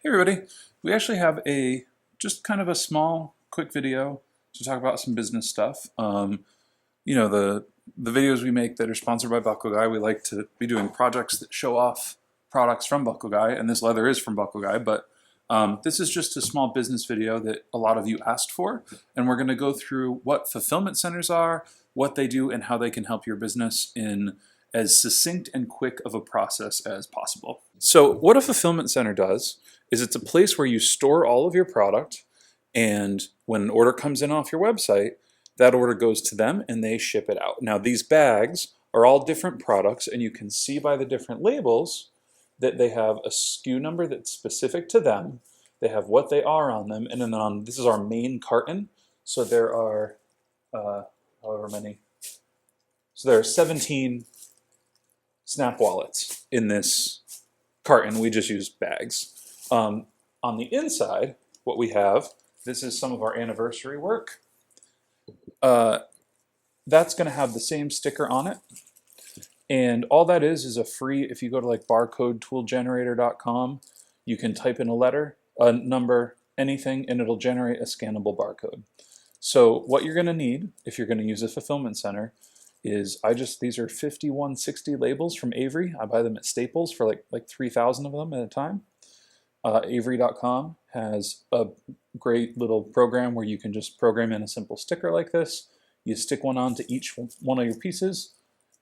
Hey everybody, we actually have just kind of a small, quick video to talk about some business stuff. The videos we make that are sponsored by Buckle Guy, we like to be doing projects that show off products from Buckle Guy, and this leather is from Buckle Guy, but this is just a small business video that a lot of you asked for, and we're going to go through what fulfillment centers are, what they do, and how they can help your business in as succinct and quick of a process as possible. So what a fulfillment center does is it's a place where you store all of your product, and when an order comes in off your website, that order goes to them and they ship it out. Now these bags are all different products, and you can see by the different labels that they have a SKU number that's specific to them. They have what they are on them, and then this is our main carton. So there are however many. So there are 17 Snap wallets in this carton. We just use bags. On the inside, what we have, this is some of our anniversary work. That's going to have the same sticker on it. And all that is a free, if you go to like barcodetoolgenerator.com, you can type in a letter, a number, anything, and it'll generate a scannable barcode. So what you're going to need if you're going to use a fulfillment center is these are 5160 labels from Avery. I buy them at Staples for like 3,000 of them at a time. Avery.com has a great little program where you can just program in a simple sticker like this. You stick one onto each one of your pieces,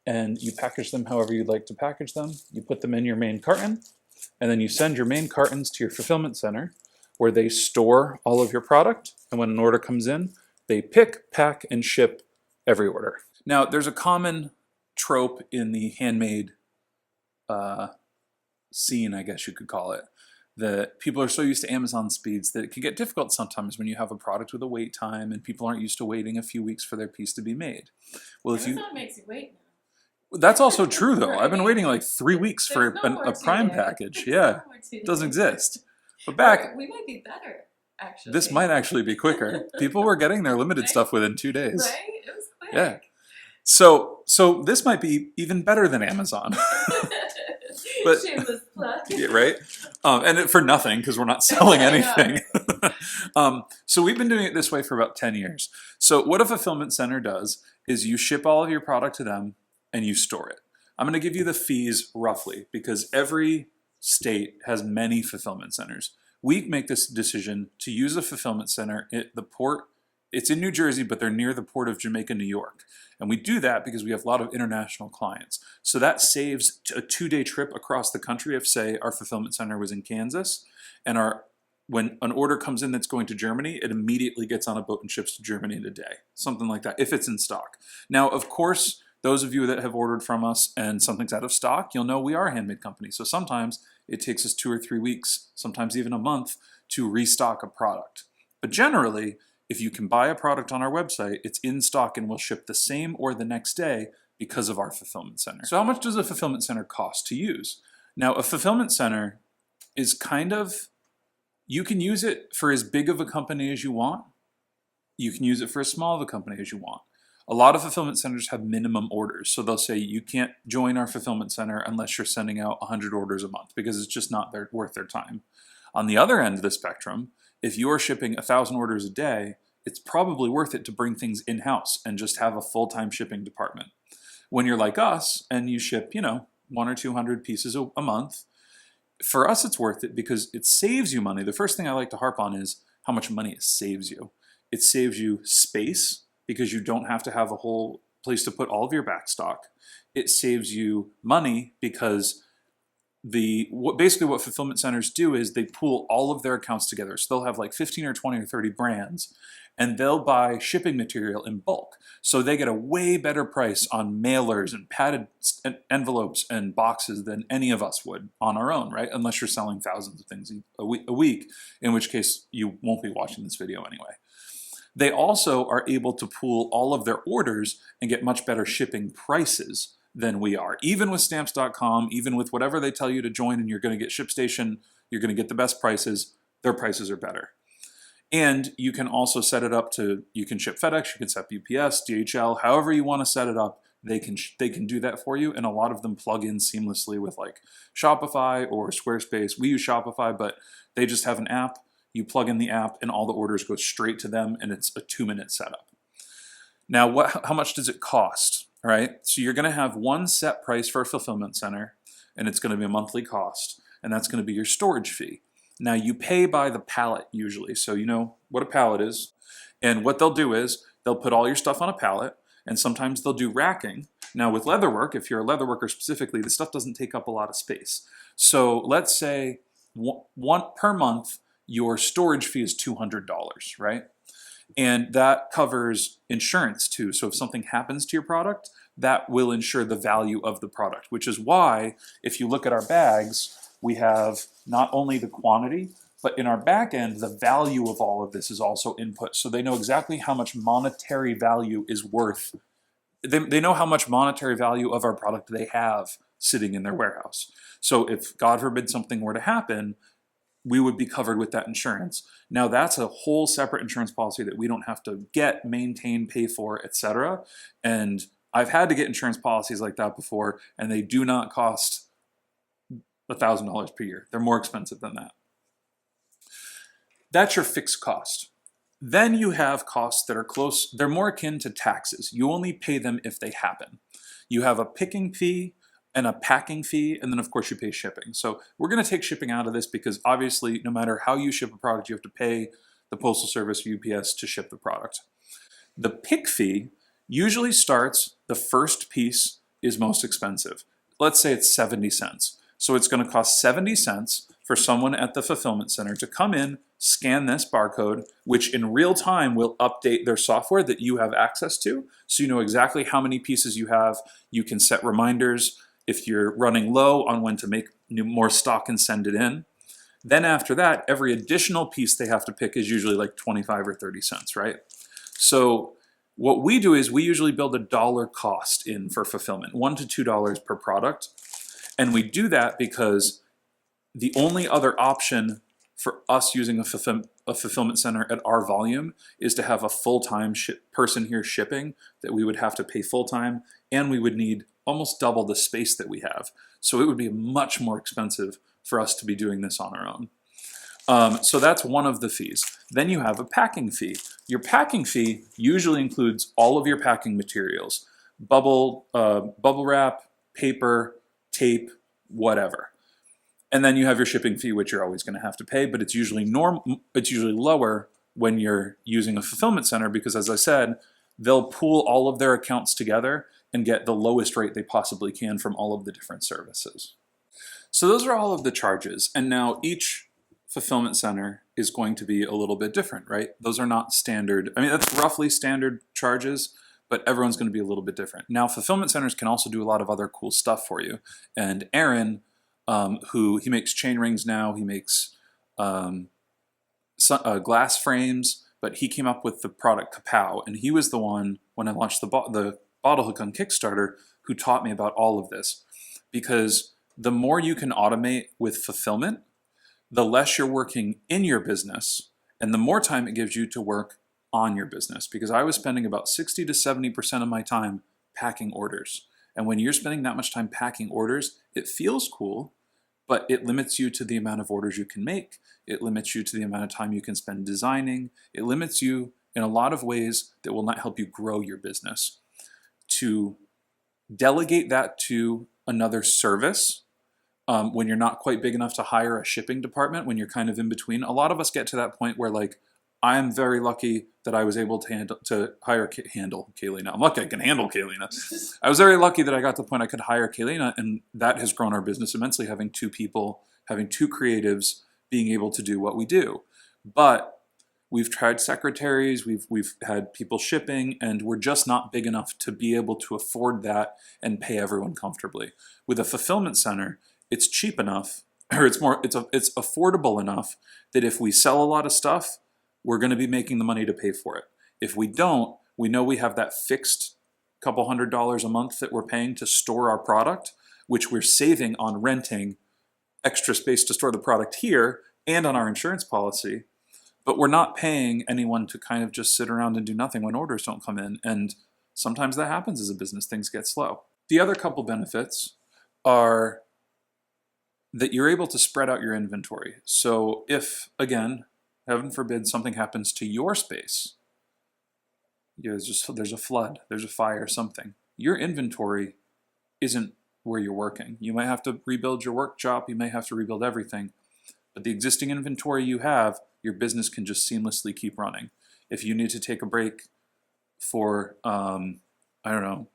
and you package them however you'd like to package them. You put them in your main carton, and then you send your main cartons to your fulfillment center where they store all of your product, and when an order comes in, they pick, pack, and ship every order. Now, there's a common trope in the handmade scene, I guess you could call it, that people are so used to Amazon speeds that it can get difficult sometimes when you have a product with a wait time and people aren't used to waiting a few weeks for their piece to be made. Well, Amazon makes you wait now. That's also true though. Right? I've been waiting like 3 weeks for a Prime package. Yeah, it doesn't exist. But We might be better, actually. This might actually be quicker. People were getting their limited stuff within 2 days. Right? It was quick. Yeah. So this might be even better than Amazon. But, shameless plug. Yeah, right? And for nothing, because we're not selling anything. So we've been doing it this way for about 10 years. So what a fulfillment center does is you ship all of your product to them and you store it. I'm going to give you the fees roughly because every state has many fulfillment centers. We make this decision to use a fulfillment center at the port. It's in New Jersey, but they're near the port of Jamaica, New York. And we do that because we have a lot of international clients. So that saves a 2-day trip across the country if, say, our fulfillment center was in Kansas, and when an order comes in that's going to Germany, it immediately gets on a boat and ships to Germany in a day. Something like that, if it's in stock. Now, of course, those of you that have ordered from us and something's out of stock, you'll know we are a handmade company. So sometimes it takes us 2 or 3 weeks, sometimes even a month, to restock a product. But generally, if you can buy a product on our website, it's in stock and will ship the same or the next day because of our fulfillment center. So how much does a fulfillment center cost to use? Now, a fulfillment center is you can use it for as big of a company as you want. You can use it for as small of a company as you want. A lot of fulfillment centers have minimum orders. So they'll say you can't join our fulfillment center unless you're sending out 100 orders a month because it's just not worth their time. On the other end of the spectrum, if you're shipping 1,000 orders a day, it's probably worth it to bring things in-house and just have a full-time shipping department. When you're like us and you ship, 1 or 200 pieces a month, for us it's worth it because it saves you money. The first thing I like to harp on is how much money it saves you. It saves you space because you don't have to have a whole place to put all of your back stock. It saves you money because basically what fulfillment centers do is they pool all of their accounts together. So they'll have like 15 or 20 or 30 brands, and they'll buy shipping material in bulk. So they get a way better price on mailers and padded envelopes and boxes than any of us would on our own, right? Unless you're selling thousands of things a week, in which case you won't be watching this video anyway. They also are able to pool all of their orders and get much better shipping prices than we are. Even with stamps.com, even with whatever they tell you to join and you're going to get ShipStation, you're going to get the best prices, their prices are better. And you can also set it up you can ship FedEx, you can set UPS, DHL, however you want to set it up, they can do that for you, and a lot of them plug in seamlessly with like Shopify or Squarespace. We use Shopify, but they just have an app. You plug in the app, and all the orders go straight to them, and it's a 2-minute setup. Now, how much does it cost? All right, so you're going to have one set price for a fulfillment center, and it's going to be a monthly cost, and that's going to be your storage fee. Now, you pay by the pallet usually, so you know what a pallet is. And what they'll do is they'll put all your stuff on a pallet, and sometimes they'll do racking. Now, with leatherwork, if you're a leatherworker specifically, the stuff doesn't take up a lot of space. So let's say one per month, your storage fee is $200, right? And that covers insurance too. So if something happens to your product, that will insure the value of the product, which is why if you look at our bags, we have not only the quantity, but in our back end, the value of all of this is also input. So they know exactly how much monetary value is worth. They know how much monetary value of our product they have sitting in their warehouse. So if, God forbid, something were to happen, we would be covered with that insurance. Now that's a whole separate insurance policy that we don't have to get, maintain, pay for, etc. And I've had to get insurance policies like that before, and they do not cost $1,000 per year. They're more expensive than that. That's your fixed cost. Then you have costs that are close, they're more akin to taxes. You only pay them if they happen. You have a picking fee and a packing fee, and then of course you pay shipping. So we're going to take shipping out of this because obviously no matter how you ship a product, you have to pay the Postal Service or UPS to ship the product. The pick fee usually starts, the first piece is most expensive. Let's say it's 70 cents. So it's going to cost 70 cents for someone at the fulfillment center to come in, scan this barcode, which in real time will update their software that you have access to. So you know exactly how many pieces you have. You can set reminders if you're running low on when to make more stock and send it in. Then after that, every additional piece they have to pick is usually like 25 or 30 cents, right? So what we do is we usually build a dollar cost in for fulfillment, $1 to $2 per product. And we do that because the only other option for us using a fulfillment center at our volume is to have a full-time person here shipping that we would have to pay full-time, and we would need almost double the space that we have. So it would be much more expensive for us to be doing this on our own. So that's one of the fees. Then you have a packing fee. Your packing fee usually includes all of your packing materials, bubble wrap, paper, tape, whatever. And then you have your shipping fee, which you're always going to have to pay, but it's usually lower when you're using a fulfillment center because, as I said, they'll pool all of their accounts together and get the lowest rate they possibly can from all of the different services. So those are all of the charges, and now each fulfillment center is going to be a little bit different, right? Those are not standard. I mean, that's roughly standard charges, but everyone's going to be a little bit different. Now, fulfillment centers can also do a lot of other cool stuff for you, and Aaron, who he makes chain rings now, he makes glass frames, but he came up with the product Kapow, and he was the one, when I launched the bottle hook on Kickstarter, who taught me about all of this. Because the more you can automate with fulfillment, the less you're working in your business, and the more time it gives you to work on your business. Because I was spending about 60 to 70% of my time packing orders. And when you're spending that much time packing orders, it feels cool, but it limits you to the amount of orders you can make. It limits you to the amount of time you can spend designing. It limits you in a lot of ways that will not help you grow your business. To delegate that to another service, when you're not quite big enough to hire a shipping department, when you're kind of in between, a lot of us get to that point where, like, I'm very lucky that I was able to handle Kaylina. I'm lucky I can handle Kaylina. I was very lucky that I got to the point I could hire Kaylina, and that has grown our business immensely, having two people, having two creatives, being able to do what we do. But we've tried secretaries, we've had people shipping, and we're just not big enough to be able to afford that and pay everyone comfortably. With a fulfillment center, it's cheap enough, or it's affordable enough that if we sell a lot of stuff, we're going to be making the money to pay for it. If we don't, we know we have that fixed couple $100 a month that we're paying to store our product, which we're saving on renting extra space to store the product here and on our insurance policy. But we're not paying anyone to kind of just sit around and do nothing when orders don't come in. And Sometimes that happens as a business, things get slow. The other couple benefits are that you're able to spread out your inventory. So if, again, heaven forbid, something happens to your space, there's a flood, there's a fire, something, your inventory isn't where you're working. You might have to rebuild your workshop, you may have to rebuild everything, but the existing inventory you have, your business can just seamlessly keep running. If you need to take a break for, I don't know,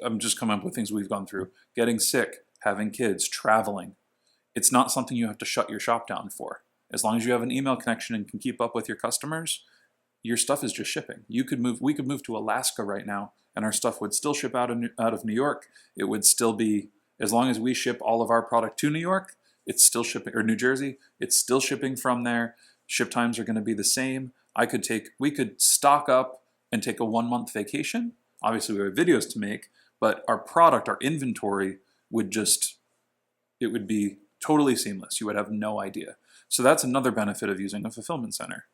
I'm just coming up with things we've gone through, getting sick, having kids, traveling, it's not something you have to shut your shop down for. As long as you have an email connection and can keep up with your customers, your stuff is just shipping. We could move to Alaska right now, and our stuff would still ship out of New York. It would still be, as long as we ship all of our product to New York, it's still shipping, or New Jersey, it's still shipping from there. Ship times are going to be the same. We could stock up and take a 1-month vacation. Obviously, we have videos to make, but our product, our inventory it would be totally seamless. You would have no idea. So that's another benefit of using a fulfillment center.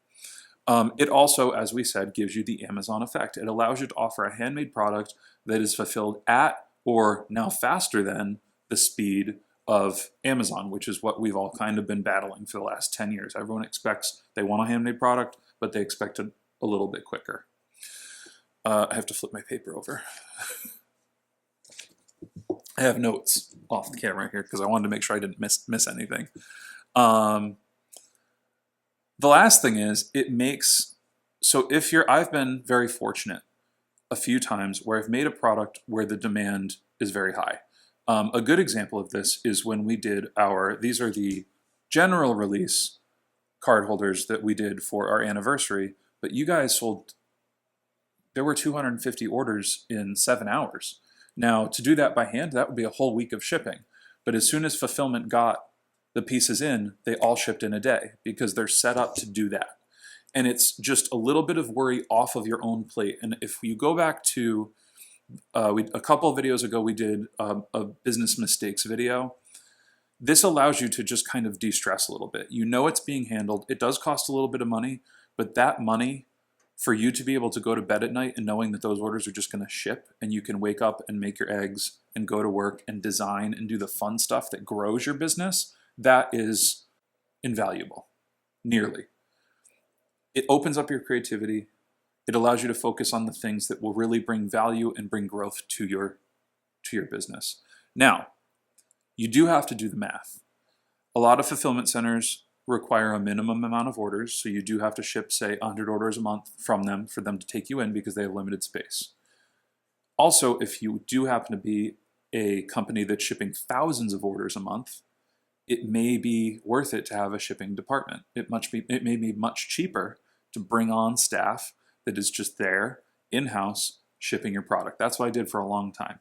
It also, as we said, gives you the Amazon effect. It allows you to offer a handmade product that is fulfilled at, or now faster than, the speed of Amazon, which is what we've all kind of been battling for the last 10 years. Everyone expects, they want a handmade product, but they expect it a little bit quicker. I have to flip my paper over. I have notes off the camera here because I wanted to make sure I didn't miss anything. The last thing is, I've been very fortunate a few times where I've made a product where the demand is very high. A good example of this is when we did these are the general release card holders that we did for our anniversary, but you guys there were 250 orders in 7 hours. Now, to do that by hand, that would be a whole week of shipping. But as soon as fulfillment got the pieces in, they all shipped in a day because they're set up to do that. And it's just a little bit of worry off of your own plate. And if you go back to, a couple of videos ago, we did a business mistakes video. This allows you to just kind of de-stress a little bit. You know it's being handled. It does cost a little bit of money, but that money, for you to be able to go to bed at night and knowing that those orders are just going to ship and you can wake up and make your eggs and go to work and design and do the fun stuff that grows your business, that is invaluable, nearly. It opens up your creativity. It allows you to focus on the things that will really bring value and bring growth to your business. Now, you do have to do the math. A lot of fulfillment centers require a minimum amount of orders, so you do have to ship, say, 100 orders a month from them for them to take you in because they have limited space. Also, if you do happen to be a company that's shipping thousands of orders a month, it may be worth it to have a shipping department. It may be much cheaper to bring on staff that is just there, in-house, shipping your product. That's what I did for a long time.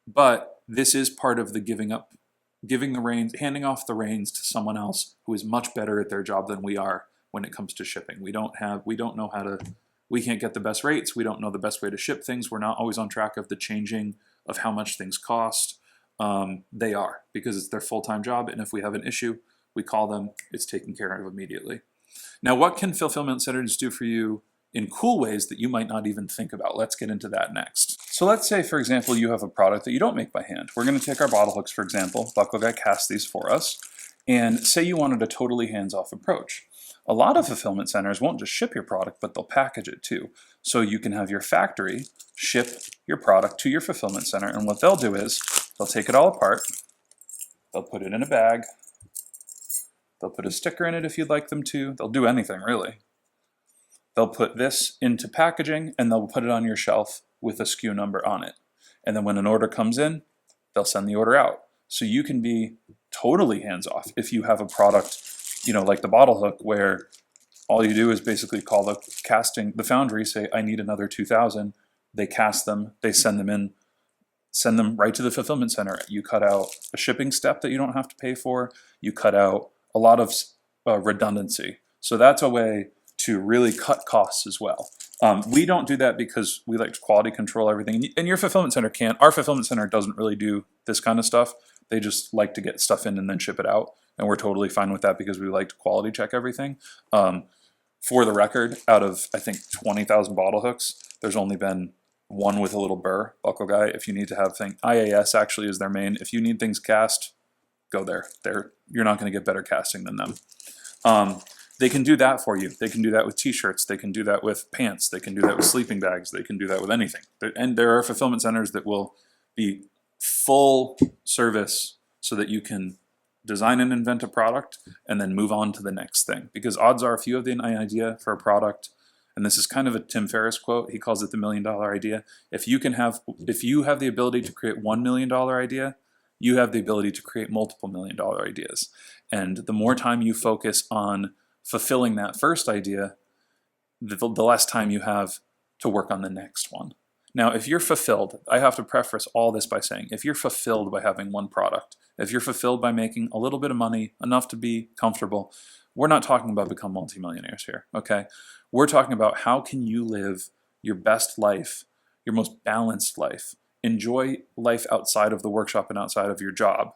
But this is part of the giving the reins, handing off the reins to someone else who is much better at their job than we are when it comes to shipping. We can't get the best rates. We don't know the best way to ship things. We're not always on track of the changing of how much things cost. They are, because it's their full-time job. And if we have an issue, we call them, it's taken care of immediately. Now, what can fulfillment centers do for you in cool ways that you might not even think about? Let's get into that next. So let's say, for example, you have a product that you don't make by hand. We're going to take our bottle hooks, for example. Buckle Guy cast these for us. And say you wanted a totally hands-off approach. A lot of fulfillment centers won't just ship your product, but they'll package it too. So you can have your factory ship your product to your fulfillment center. And what they'll do is they'll take it all apart. They'll put it in a bag. They'll put a sticker in it if you'd like them to. They'll do anything, really. They'll put this into packaging and they'll put it on your shelf with a SKU number on it. And then when an order comes in, they'll send the order out. So you can be totally hands-off if you have a product, like the bottle hook, where all you do is basically call the foundry, say, I need another 2,000. They cast them, they send them right to the fulfillment center. You cut out a shipping step that you don't have to pay for. You cut out a lot of redundancy. So that's a way to really cut costs as well. We don't do that because we like to quality control everything. And your fulfillment center can't. Our fulfillment center doesn't really do this kind of stuff. They just like to get stuff in and then ship it out. And we're totally fine with that because we like to quality check everything. For the record, out of I think 20,000 bottle hooks, there's only been one with a little burr, buckle guy. If you need to have things, IAS actually is their main. If you need things cast, go there. You're not going to get better casting than them. They can do that for you. They can do that with t-shirts. They can do that with pants. They can do that with sleeping bags. They can do that with anything. And there are fulfillment centers that will be full service so that you can design and invent a product and then move on to the next thing. Because odds are, if you have an idea for a product, and this is kind of a Tim Ferriss quote, he calls it the $1 million idea. If you have the ability to create $1 million idea, you have the ability to create multiple $1 million ideas. And the more time you focus on fulfilling that first idea, the less time you have to work on the next one. Now, if you're fulfilled, I have to preface all this by saying, if you're fulfilled by having one product, if you're fulfilled by making a little bit of money, enough to be comfortable, we're not talking about become multimillionaires here, okay? We're talking about how can you live your best life, your most balanced life, enjoy life outside of the workshop and outside of your job,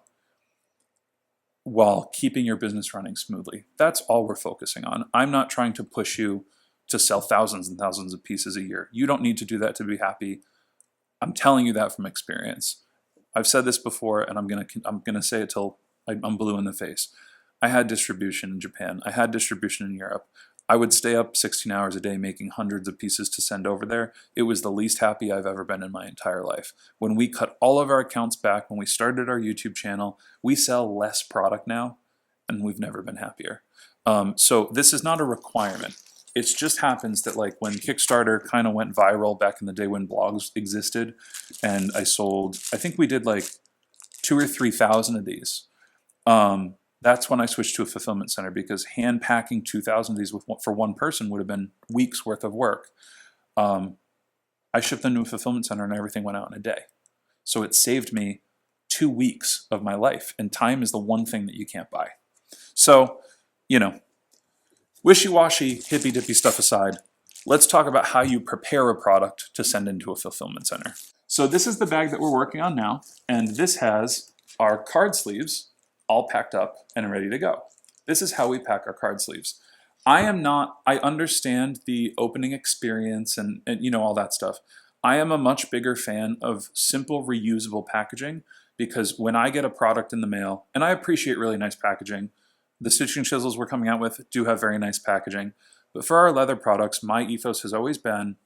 while keeping your business running smoothly. That's all we're focusing on. I'm not trying to push you to sell thousands and thousands of pieces a year. You don't need to do that to be happy. I'm telling you that from experience. I've said this before, and I'm gonna say it till I'm blue in the face. I had distribution in Japan. I had distribution in Europe. I would stay up 16 hours a day making hundreds of pieces to send over there. It was the least happy I've ever been in my entire life. When we cut all of our accounts back, when we started our YouTube channel, we sell less product now, and we've never been happier. So this is not a requirement. It just happens that like when Kickstarter kind of went viral back in the day when blogs existed, and I think we did like 2,000 or 3,000 of these. That's when I switched to a fulfillment center, because hand packing 2,000 of these for one person would have been weeks worth of work. I shipped them to a fulfillment center and everything went out in a day. So it saved me 2 weeks of my life, and time is the one thing that you can't buy. So, wishy-washy, hippy-dippy stuff aside, let's talk about how you prepare a product to send into a fulfillment center. So this is the bag that we're working on now, and this has our card sleeves all packed up and ready to go. This is how we pack our card sleeves. I understand the opening experience and all that stuff. I am a much bigger fan of simple reusable packaging, because when I get a product in the mail, and I appreciate really nice packaging, the stitching chisels we're coming out with do have very nice packaging, but for our leather products, my ethos has always been,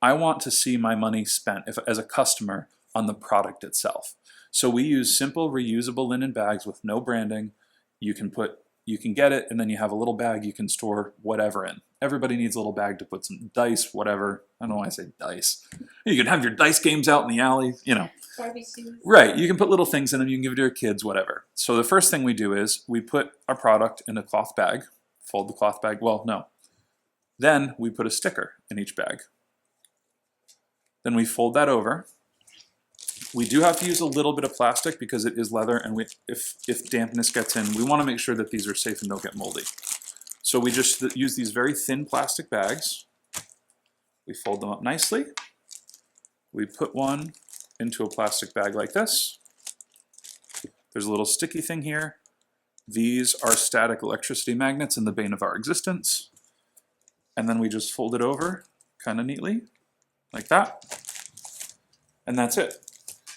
I want to see my money spent as a customer on the product itself. So we use simple reusable linen bags with no branding. You can get it, and then you have a little bag you can store whatever in. Everybody needs a little bag to put some dice, whatever. I don't know why I say dice. You can have your dice games out in the alley, Barbecues. Right, you can put little things in them, you can give it to your kids, whatever. So the first thing we do is we put our product in a cloth bag, fold the cloth bag, well, no. Then we put a sticker in each bag. Then we fold that over. We do have to use a little bit of plastic because it is leather, and if dampness gets in, we want to make sure that these are safe and don't get moldy. So we just use these very thin plastic bags. We fold them up nicely. We put one into a plastic bag like this. There's a little sticky thing here. These are static electricity magnets in the bane of our existence. And then we just fold it over kind of neatly, like that. And that's it.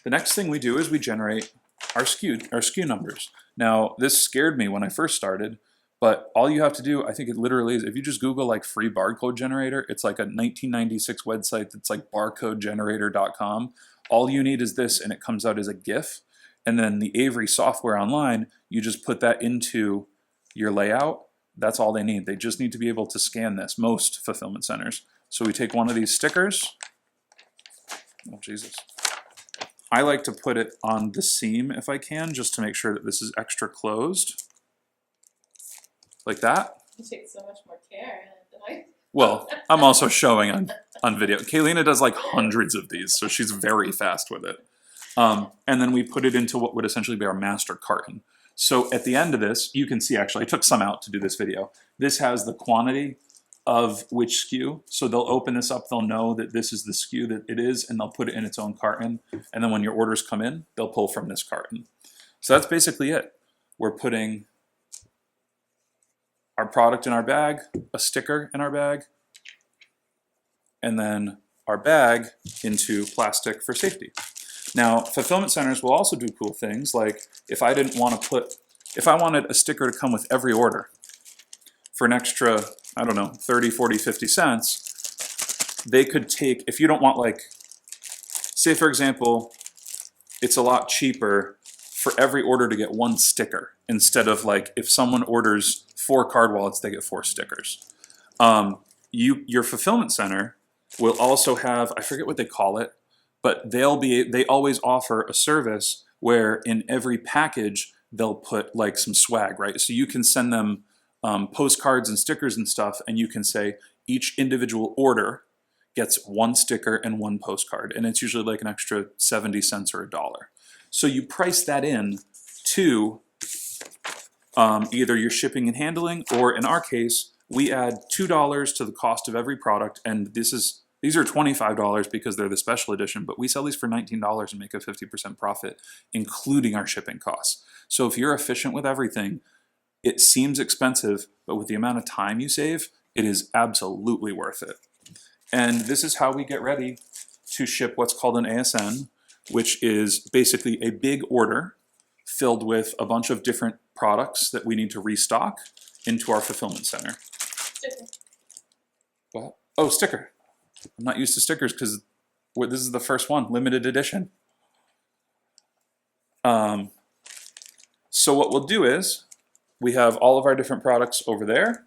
The next thing we do is we generate our SKU numbers. Now, this scared me when I first started, but all you have to do, I think it literally is, if you just Google like free barcode generator, it's like a 1996 website that's like barcodegenerator.com. All you need is this, and it comes out as a GIF. And then the Avery software online, you just put that into your layout. That's all they need. They just need to be able to scan this, most fulfillment centers. So we take one of these stickers. Oh, Jesus. I like to put it on the seam if I can, just to make sure that this is extra closed. Like that. You take so much more care than I. Well, I'm also showing on video. Kaylina does like hundreds of these, so she's very fast with it. And then we put it into what would essentially be our master carton. So at the end of this, you can see, actually, I took some out to do this video. This has the quantity of which SKU. So they'll open this up, they'll know that this is the SKU that it is, and they'll put it in its own carton. And then when your orders come in, they'll pull from this carton. So that's basically it. We're putting our product in our bag, a sticker in our bag, and then our bag into plastic for safety. Now, fulfillment centers will also do cool things, like if I wanted a sticker to come with every order for an extra, I don't know, 30, 40, 50 cents, they could take, if you don't want, like, say for example, it's a lot cheaper for every order to get one sticker, instead of, like, if someone orders 4 card wallets, they get 4 stickers. Your fulfillment center will also have, I forget what they call it, but they always offer a service where in every package they'll put like some swag, right? So you can send them postcards and stickers and stuff, and you can say each individual order gets 1 sticker and 1 postcard, and it's usually like an extra 70 cents or $1. So you price that in to either your shipping and handling, or in our case, we add $2 to the cost of every product, and these are $25 because they're the special edition, but we sell these for $19 and make a 50% profit, including our shipping costs. So if you're efficient with everything, it seems expensive, but with the amount of time you save, it is absolutely worth it. And this is how we get ready to ship what's called an ASN, which is basically a big order filled with a bunch of different products that we need to restock into our fulfillment center. Sticker. What? Oh, sticker. I'm not used to stickers because this is the first one, limited edition. So what we'll do is, we have all of our different products over there.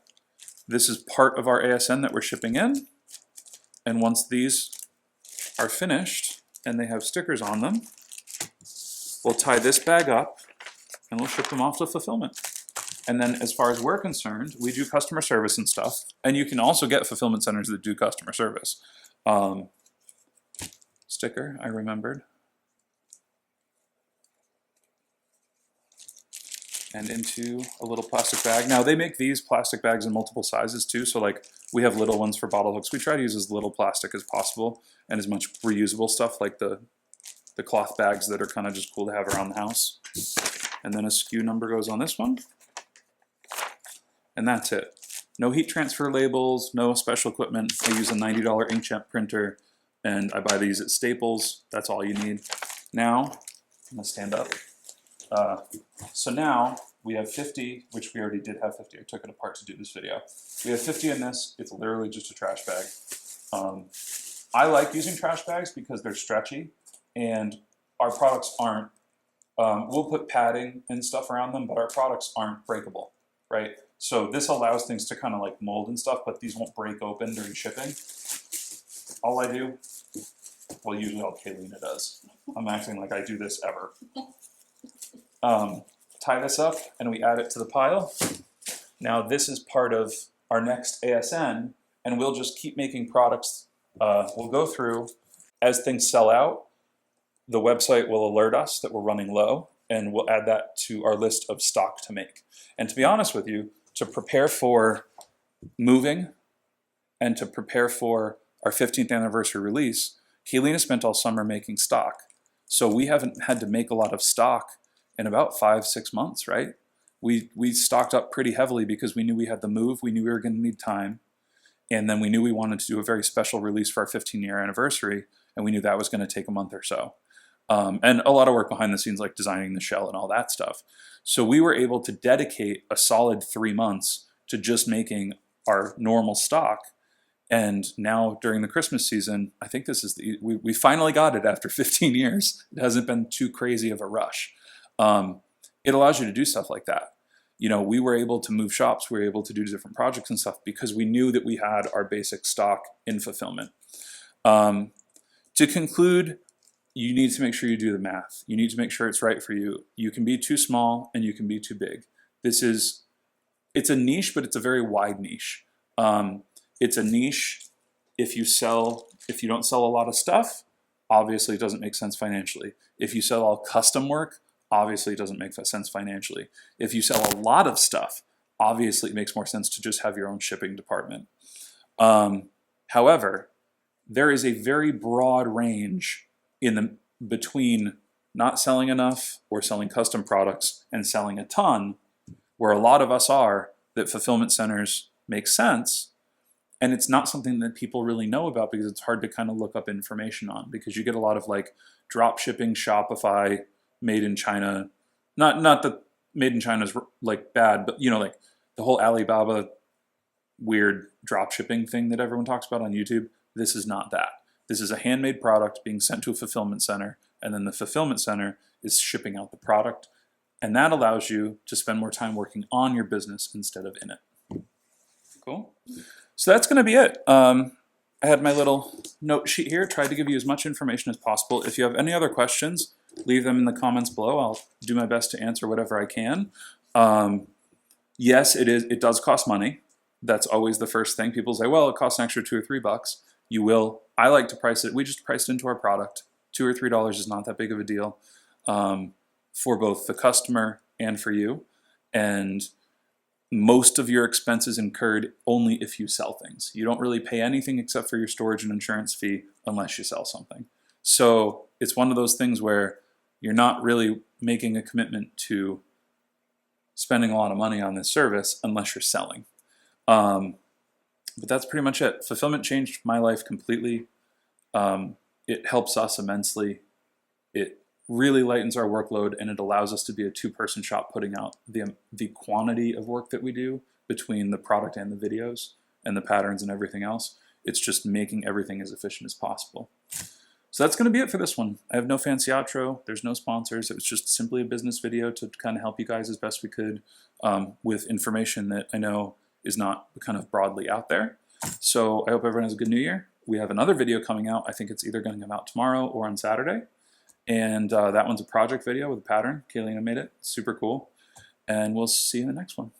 This is part of our ASN that we're shipping in. And once these are finished and they have stickers on them, we'll tie this bag up and we'll ship them off to fulfillment. And then as far as we're concerned, we do customer service and stuff. And you can also get fulfillment centers that do customer service. Sticker, I remembered. And into a little plastic bag. Now they make these plastic bags in multiple sizes too. So like we have little ones for bottle hooks. We try to use as little plastic as possible and as much reusable stuff like the cloth bags that are kind of just cool to have around the house. And then a SKU number goes on this one. And that's it. No heat transfer labels, no special equipment. I use a $90 inkjet printer, and I buy these at Staples. That's all you need. Now, I'm gonna stand up. So now we have 50, which we already did have 50. I took it apart to do this video. We have 50 in this. It's literally just a trash bag. I like using trash bags because they're stretchy, and our products aren't, we'll put padding and stuff around them, but our products aren't breakable, right? So this allows things to kind of like mold and stuff, but these won't break open during shipping. All I do, well, usually all Kaylina does. I'm acting like I do this ever. Tie this up and we add it to the pile. Now this is part of our next ASN, and we'll just keep making products. We'll go through, as things sell out, the website will alert us that we're running low, and we'll add that to our list of stock to make. And to be honest with you, to prepare for moving and to prepare for our 15th anniversary release, Kaylina spent all summer making stock. So we haven't had to make a lot of stock in about 5-6 months, right? We stocked up pretty heavily because we knew we had the move, we knew we were going to need time, and then we knew we wanted to do a very special release for our 15-year anniversary, and we knew that was going to take a month or so. And a lot of work behind the scenes, like designing the shell and all that stuff. So we were able to dedicate a solid 3 months to just making our normal stock. And now during the Christmas season, I think this is we finally got it after 15 years. It hasn't been too crazy of a rush. It allows you to do stuff like that. You know, we were able to move shops, we were able to do different projects and stuff because we knew that we had our basic stock in fulfillment. To conclude, you need to make sure you do the math. You need to make sure it's right for you. You can be too small and you can be too big. It's a niche, but it's a very wide niche. It's a niche if you don't sell a lot of stuff, obviously it doesn't make sense financially. If you sell all custom work, obviously it doesn't make sense financially. If you sell a lot of stuff, obviously it makes more sense to just have your own shipping department. However, there is a very broad range between not selling enough or selling custom products and selling a ton, where a lot of us are, that fulfillment centers make sense. And it's not something that people really know about because it's hard to kind of look up information on, because you get a lot of like drop shipping, Shopify, made in China. Not that made in China is like bad, but like the whole Alibaba weird drop shipping thing that everyone talks about on YouTube. This is not that. This is a handmade product being sent to a fulfillment center, and then the fulfillment center is shipping out the product. And that allows you to spend more time working on your business instead of in it. Cool. So that's going to be it. I had my little note sheet here, tried to give you as much information as possible. If you have any other questions, leave them in the comments below. I'll do my best to answer whatever I can. Yes, it does cost money. That's always the first thing. People say, well, it costs an extra $2 or $3. You will. I like to price it. We just priced into our product. $2 or $3 is not that big of a deal for both the customer and for you. And most of your expenses incurred only if you sell things. You don't really pay anything except for your storage and insurance fee unless you sell something. So it's one of those things where you're not really making a commitment to spending a lot of money on this service unless you're selling. But that's pretty much it. Fulfillment changed my life completely. It helps us immensely. It really lightens our workload, and it allows us to be a two-person shop, putting out the quantity of work that we do between the product and the videos and the patterns and everything else. It's just making everything as efficient as possible. So that's going to be it for this one. I have no fancy outro. There's no sponsors. It was just simply a business video to kind of help you guys as best we could with information that I know is not kind of broadly out there. So I hope everyone has a good New Year. We have another video coming out. I think it's either going to come out tomorrow or on Saturday. And that one's a project video with a pattern. Kaylina made it. Super cool. And we'll see you in the next one.